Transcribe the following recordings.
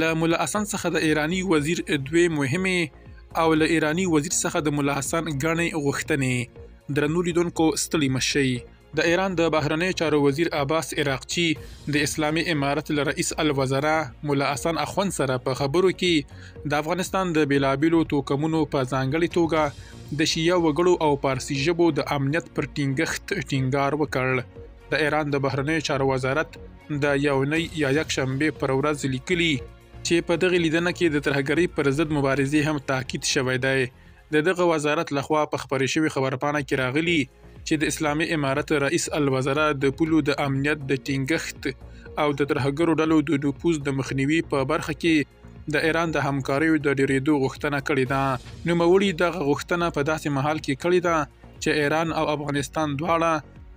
له مولا حسن څخه د ایرانی وزیر دوی مهمې او له ایرانی وزیر څخه د مولا حسن ګڼې غوښتنې. درنو لیدونکو ستړي مشئ. د ایران د بهرنیو چارو وزیر عباس عراقچي د اسلامي امارت له رئیس الوزرا مولا حسن اخوند سره په خبرو کې د افغانستان د بیلابیلو توکمونو په ځانګړې توګه د شیعه وګړو او پارسي ژبو د امنیت پر ټینګښت ټینګار وکړ. د ایران د بهرنیو چارو وزارت د یونۍ یا یکشنبې پر ورځ لیکلي چې په دغه لیدنه کې د ترهګرۍ پر ضد مبارزې هم تاکید شوی دی. د دغه وزارت لخوا په خپرې شوې خبرپاڼه کې راغلي چې د اسلامي امارت رئیس الوزرا د پولو د امنیت د ټینګښت او د ترهګرو ډلو د نفوذ د مخنیوي په برخه کې د ایران د همکاریو د ډیرېدو غوښتنه کړې ده. نوموړي دغه غوښتنه په داسې مهال کې کړې ده چې ایران او افغانستان دواړه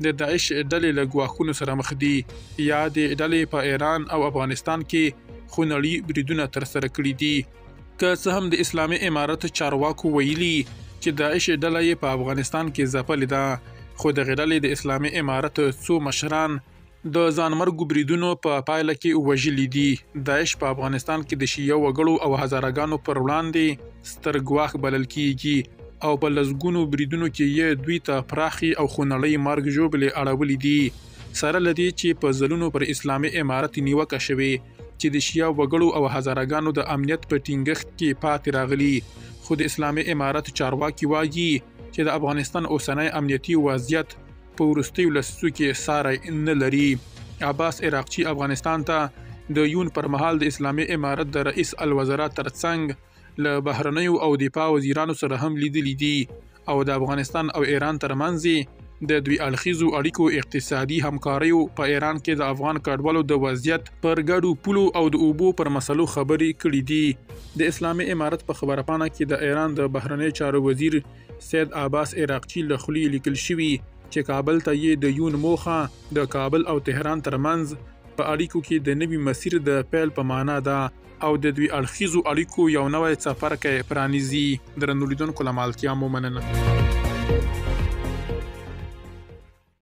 د داعش ډلې له ګواښونو سره مخ دي. یا د ډلې په ایران او افغانستان کې خونړي بریدونه ترسره کړي دي. که څه هم د اسلامي امارت چارواکو ویلي چې داعش ډله یې په افغانستان کې ځپلې ده، خو د غډلې د اسلامي امارت څو مشران د ځانمرګو بریدونو په پایله کې وژلي دي. داعش په افغانستان کې د شیعه وګړو او هزارهګانو پر وړاندې ستر ګواښ بلل کیږي او په لسګونو بریدونو کې یې دوی ته پراخي او خونړۍ مرګ ژوبلې اړولې دي. سره له دې چې په ځلونو پر اسلامي امارت نیوکه شوې چې د شیعه وګړو او هزارهګانو د امنیت په ټینګښت کې پاتې راغلي، خو د اسلامي امارت چارواکي وایي چې د افغانستان اوسنی امنیتي وضعیت په وروستیو لسیزو کې ساری نه لري. عباس عراقچي افغانستان ته د یون پر مهال د اسلامي امارت د رئیس الوزرا ترڅنګ له بهرنیو او دفاع وزیرانو سره هم لیدلی دي او د افغانستان او ایران ترمنځ د دوی اړخیزو اړیکو اقتصادي همکاریو په ایران کې د افغان کډوالو د وضعیت پر ګډو پولو او د اوبو پر مسلو خبرې کړې دي. د اسلامي امارت په خبرپاڼه کې د ایران د بهرنیو چارو وزیر سید عباس عراقچي له خولې لیکل شوي چې کابل ته یې د یون موخه د کابل او تهران ترمنځ په اړیکو کې د نوي مسیر د پیل په معنا ده او د دوی اړخیزو اړیکو یو نوی څپرکی پرانیزي. درنو لیدونکو له مالتیا مو مننه.